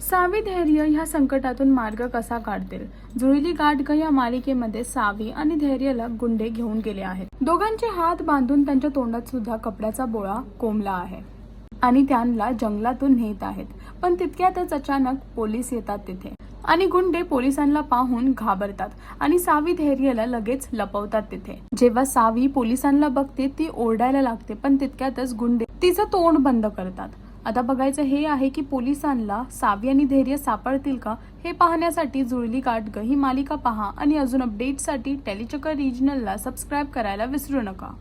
सावी धैर्य ह्या संकटातून मार्ग कसा काढतील? जुळली गाठ ग या मालिकेमध्ये सावी आणि धैर्यला गुंडे घेऊन गेले आहेत. दोघांचे हात बांधून त्यांच्या तोंडात सुद्धा कपड्याचा बोळा कोंबला आहे आणि त्यांना जंगलातून नेत आहेत. पण तितक्यातच अचानक पोलीस येतात तिथे आणि गुंडे पोलिसांना पाहून घाबरतात आणि सावी धैर्यला लगेच लपवतात तिथे. जेव्हा सावी पोलिसांना बघते ती ओरडायला लागते, पण तितक्यातच गुंडे तिचं तोंड बंद करतात. आता बघायचं हे आहे की पोलिसांना सावी आणि धैर्य सापडतील का हे पाहण्यासाठी जुळली गाठ ग ही मालिका पहा आणि अजून अपडेट्ससाठी टेलीचक्र रिजनलला सबस्क्राईब करायला विसरू नका.